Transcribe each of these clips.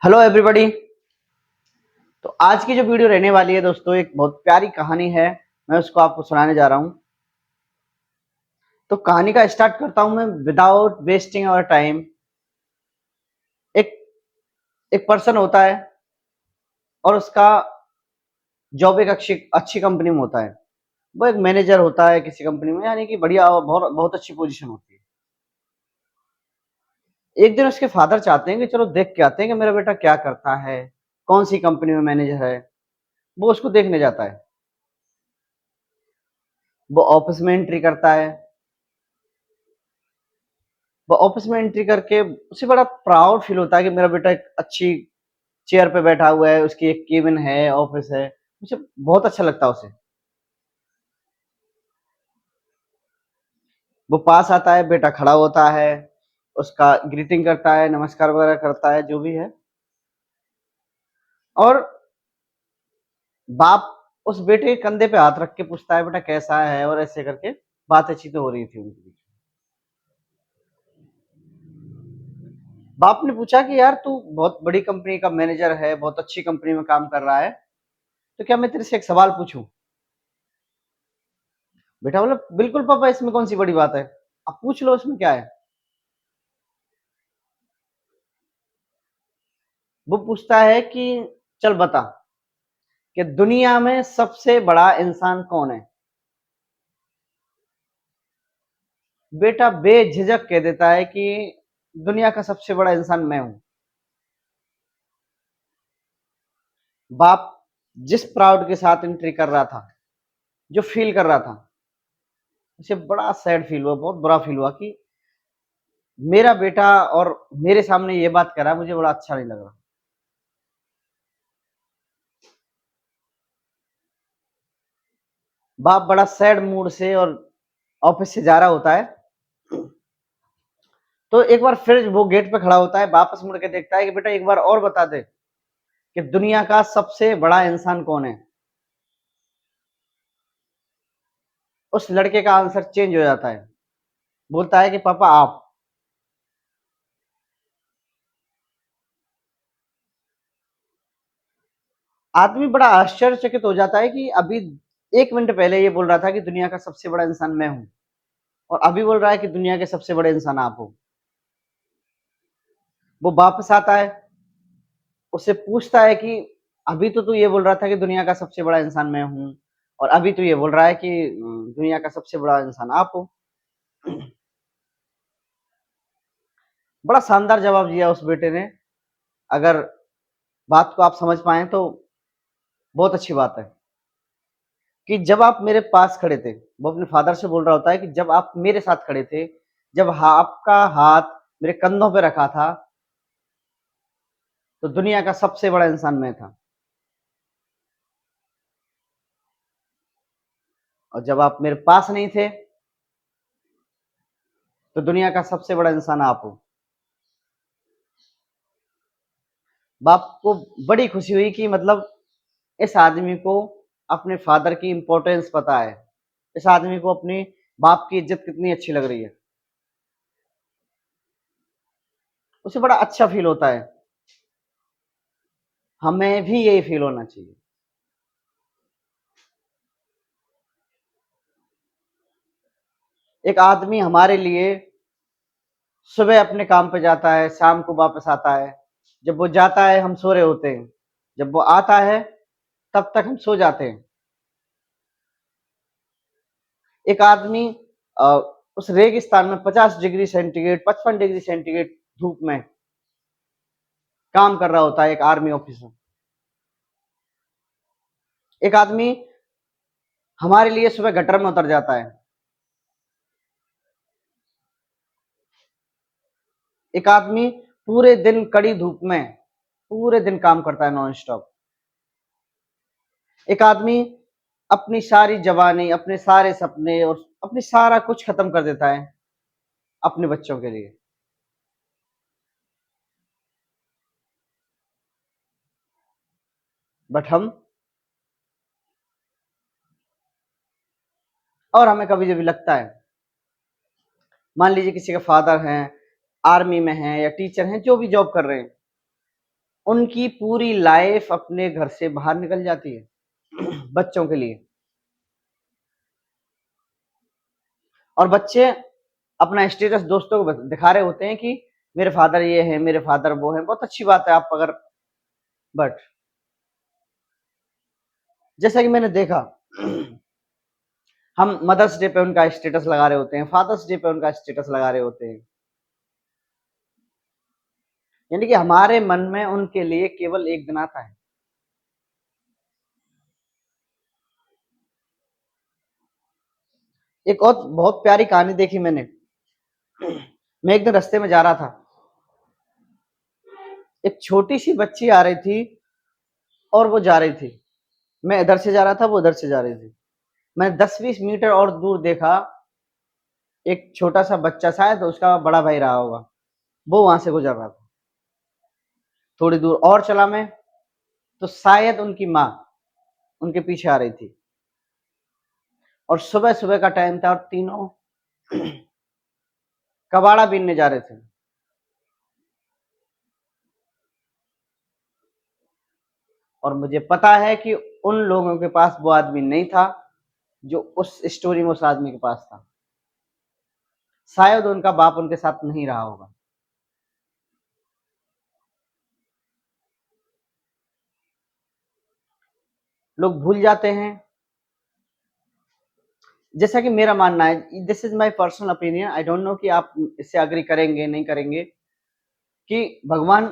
Hello everybody. तो आज की जो वीडियो रहने वाली है दोस्तों, एक बहुत प्यारी कहानी है। मैं उसको आपको सुनाने जा रहा हूँ। तो कहानी का स्टार्ट करता हूँ मैं विदाउट वेस्टिंग आवर टाइम। एक एक पर्सन होता है और उसका जॉब एक अच्छी अच्छी कंपनी में होता है। वो एक मैनेजर होता है किसी कंपनी में, यानी कि बढ़िया, बहुत बहुत अच्छी पोजीशन होती है। एक दिन उसके फादर चाहते हैं कि चलो देख के आते हैं कि मेरा बेटा क्या करता है, कौन सी कंपनी में मैनेजर है। वो उसको देखने जाता है। वो ऑफिस में एंट्री करता है। वो ऑफिस में एंट्री करके उसे बड़ा प्राउड फील होता है कि मेरा बेटा एक अच्छी चेयर पे बैठा हुआ है, उसकी एक केबिन है, ऑफिस है। मुझे बहुत अच्छा लगता है उसे। वो पास आता है, बेटा खड़ा होता है, उसका ग्रीटिंग करता है, नमस्कार वगैरह करता है, जो भी है। और बाप उस बेटे के कंधे पे हाथ रख के पूछता है, बेटा कैसा है, और ऐसे करके बातें चीतें हो रही थी उनके बीच। बाप ने पूछा कि यार तू बहुत बड़ी कंपनी का मैनेजर है, बहुत अच्छी कंपनी में काम कर रहा है, तो क्या मैं तेरे से एक सवाल पूछूं? बेटा बोला, बिल्कुल पापा, इसमें कौन सी बड़ी बात है, आप पूछ लो, इसमें क्या है। वो पूछता है कि चल बता कि दुनिया में सबसे बड़ा इंसान कौन है। बेटा बेझिझक कह देता है कि दुनिया का सबसे बड़ा इंसान मैं हूं। बाप जिस प्राउड के साथ एंट्री कर रहा था, जो फील कर रहा था, उसे बड़ा सैड फील हुआ, बहुत बुरा फील हुआ कि मेरा बेटा और मेरे सामने ये बात कर रहा है, मुझे बड़ा अच्छा नहीं लग रहा। बाप बड़ा सैड मूड से और ऑफिस से जा रहा होता है। तो एक बार फिर वो गेट पे खड़ा होता है, वापस मुड़ के देखता है कि बेटा एक बार और बता दे कि दुनिया का सबसे बड़ा इंसान कौन है। उस लड़के का आंसर चेंज हो जाता है, बोलता है कि पापा आप। आदमी बड़ा आश्चर्यचकित हो जाता है कि अभी 1 मिनट पहले ये बोल रहा था कि दुनिया का सबसे बड़ा इंसान मैं हूं, और अभी बोल रहा है कि दुनिया के सबसे बड़े इंसान आप हो। वो वापस आता है, उससे पूछता है कि अभी तो तू ये बोल रहा था कि दुनिया का सबसे बड़ा इंसान मैं हूं, और अभी तू ये बोल रहा है कि दुनिया का सबसे बड़ा इंसान आप हो। बड़ा शानदार जवाब दिया उस बेटे ने। अगर बात को आप समझ पाए तो बहुत अच्छी बात है कि जब आप मेरे पास खड़े थे, वो अपने फादर से बोल रहा होता है कि जब आप मेरे साथ खड़े थे, जब आपका हाथ मेरे कंधों पे रखा था, तो दुनिया का सबसे बड़ा इंसान मैं था, और जब आप मेरे पास नहीं थे, तो दुनिया का सबसे बड़ा इंसान आप हो। बाप को बड़ी खुशी हुई कि मतलब इस आदमी को अपने फादर की इंपॉर्टेंस पता है, इस आदमी को अपनी बाप की इज्जत कितनी अच्छी लग रही है। उसे बड़ा अच्छा फील होता है। हमें भी यही फील होना चाहिए। एक आदमी हमारे लिए सुबह अपने काम पे जाता है, शाम को वापस आता है। जब वो जाता है हम सो रहे होते हैं, जब वो आता है तब तक हम सो जाते हैं। एक आदमी अ, उस रेगिस्तान में 50 डिग्री सेंटीग्रेड, 55 डिग्री सेंटीग्रेड धूप में काम कर रहा होता है, एक आर्मी ऑफिसर। एक आदमी हमारे लिए सुबह गटर में उतर जाता है। एक आदमी पूरे दिन कड़ी धूप में पूरे दिन काम करता है नॉन स्टॉप। एक आदमी अपनी सारी जवानी, अपने सारे सपने और अपनी सारा कुछ खत्म कर देता है अपने बच्चों के लिए। बट हम, और हमें कभी कभी लगता है, मान लीजिए किसी का फादर है, आर्मी में है या टीचर हैं, जो भी जॉब कर रहे हैं, उनकी पूरी लाइफ अपने घर से बाहर निकल जाती है बच्चों के लिए। और बच्चे अपना स्टेटस दोस्तों को दिखा रहे होते हैं कि मेरे फादर ये है, मेरे फादर वो है। बहुत अच्छी बात है आप अगर, बट जैसा कि मैंने देखा हम मदर्स डे पे उनका स्टेटस लगा रहे होते हैं, फादर्स डे पे उनका स्टेटस लगा रहे होते हैं, यानी कि हमारे मन में उनके लिए केवल एक दिन आता है। एक और बहुत प्यारी कहानी देखी मैंने। मैं एक दिन रास्ते में जा रहा था, एक छोटी सी बच्ची आ रही थी और वो जा रही थी, मैं इधर से जा रहा था, वो उधर से जा रही थी। मैंने 10-20 मीटर और दूर देखा, एक छोटा सा बच्चा, शायद उसका बड़ा भाई रहा होगा, वो वहां से गुजर रहा था। थोड़ी दूर और चला मैं, तो शायद उनकी माँ उनके पीछे आ रही थी। और सुबह सुबह का टाइम था और तीनों कबाड़ा बीनने जा रहे थे। और मुझे पता है कि उन लोगों के पास वो आदमी नहीं था जो उस स्टोरी में उस आदमी के पास था। शायद उनका बाप उनके साथ नहीं रहा होगा। लोग भूल जाते हैं। जैसा कि मेरा मानना है, this is my personal opinion, I don't know कि आप इससे अग्री करेंगे नहीं करेंगे, कि भगवान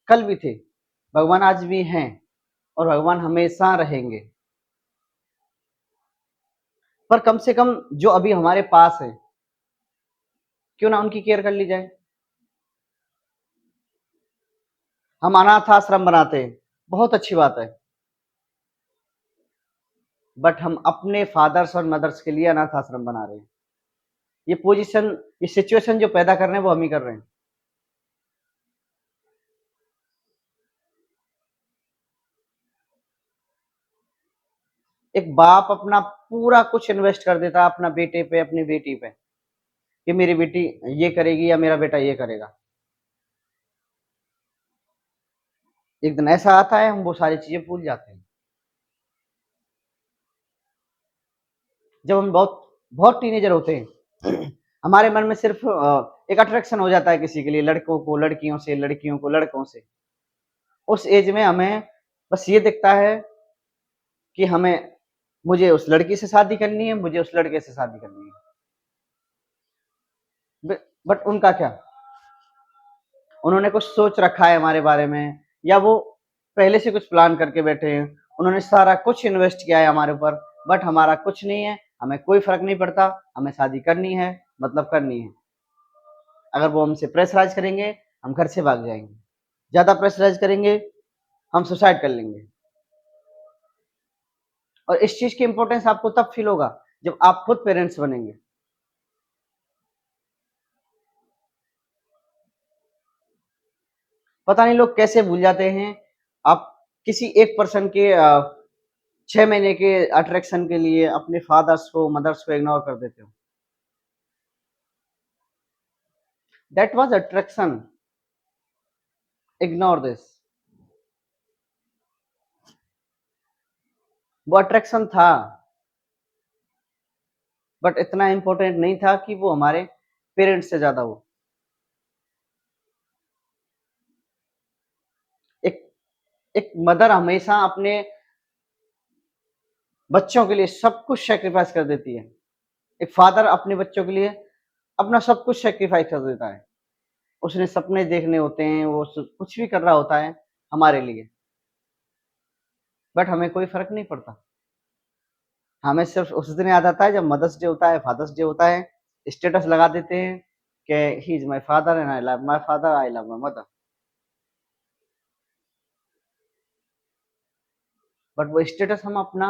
कल भी थे, भगवान आज भी हैं और भगवान हमेशा रहेंगे। पर कम से कम जो अभी हमारे पास है, क्यों ना उनकी केयर कर ली जाए। हम अनाथ आश्रम बनाते हैं, बहुत अच्छी बात है, बट हम अपने फादर्स और मदर्स के लिए अनाथ आश्रम बना रहे हैं। ये पोजीशन, ये सिचुएशन जो पैदा कर रहे हैं वो हम ही कर रहे हैं। एक बाप अपना पूरा कुछ इन्वेस्ट कर देता है अपना बेटे पे, अपनी बेटी पे, कि मेरी बेटी ये करेगी या मेरा बेटा ये करेगा। एक दिन ऐसा आता है हम वो सारी चीजें भूल जाते हैं। जब हम बहुत बहुत टीनेजर होते हैं हमारे मन में सिर्फ एक अट्रैक्शन हो जाता है किसी के लिए, लड़कों को लड़कियों से, लड़कियों को लड़कों से। उस एज में हमें बस ये दिखता है कि हमें, मुझे उस लड़की से शादी करनी है, मुझे उस लड़के से शादी करनी है। बट उनका क्या, उन्होंने कुछ सोच रखा है हमारे बारे में, या वो पहले से कुछ प्लान करके बैठे हैं। उन्होंने सारा कुछ इन्वेस्ट किया है हमारे ऊपर, बट हमारा कुछ नहीं है, हमें कोई फर्क नहीं पड़ता। हमें शादी करनी है, मतलब करनी है। अगर वो हमसे प्रेशराइज करेंगे, हम घर से भाग जाएंगे। ज्यादा प्रेशराइज करेंगे, हम सुसाइड कर लेंगे। और इस चीज की इंपॉर्टेंस आपको तब फील होगा जब आप खुद पेरेंट्स बनेंगे। पता नहीं लोग कैसे भूल जाते हैं। आप किसी एक पर्सन के 6 महीने के अट्रैक्शन के लिए अपने फादर्स को, मदर्स को इग्नोर कर देते हो। That was attraction, ignore this. वो अट्रैक्शन था, बट इतना इंपॉर्टेंट नहीं था कि वो हमारे पेरेंट्स से ज्यादा हो। एक एक मदर हमेशा अपने बच्चों के लिए सब कुछ सेक्रीफाइस कर देती है। एक फादर अपने बच्चों के लिए अपना सब कुछ सेक्रीफाइस कर देता है। उसने सपने देखने होते हैं, वो कुछ भी कर रहा होता है हमारे लिए, बट हमें कोई फर्क नहीं पड़ता। हमें सिर्फ उस दिन याद आता है जब मदर्स डे होता है, फादर्स डे होता है, स्टेटस लगा देते हैं कि he is my father and I love my father, I love my mother. But वो स्टेटस हम अपना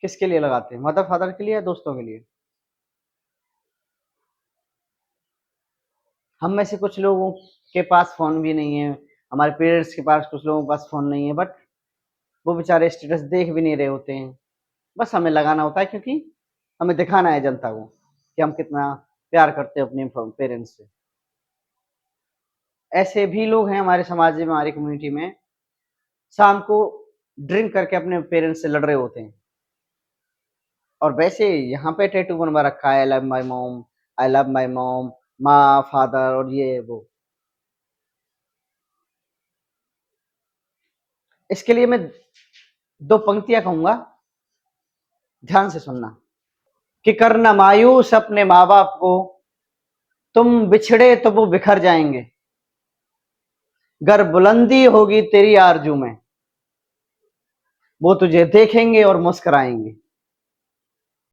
किसके लिए लगाते हैं, मदर फादर के लिए या दोस्तों के लिए। हम में से कुछ लोगों के पास फोन भी नहीं है, हमारे पेरेंट्स के पास, कुछ लोगों के पास फोन नहीं है, बट वो बेचारे स्टेटस देख भी नहीं रहे होते हैं। बस हमें लगाना होता है क्योंकि हमें दिखाना है जनता को कि हम कितना प्यार करते हैं अपने पेरेंट्स से। ऐसे भी लोग हैं हमारे समाज में, हमारी कम्युनिटी में, शाम को ड्रिंक करके अपने पेरेंट्स से लड़ रहे होते हैं, और वैसे यहाँ पे टैटू बनवा रखा है, I love my mom, I love my mom, माँ फादर और ये वो। इसके लिए मैं दो पंक्तियां कहूंगा, ध्यान से सुनना। कि करना मायूस अपने माँ बाप को, तुम बिछड़े तो वो बिखर जाएंगे, गर बुलंदी होगी तेरी आरजू में, वो तुझे देखेंगे और मुस्कुराएंगे।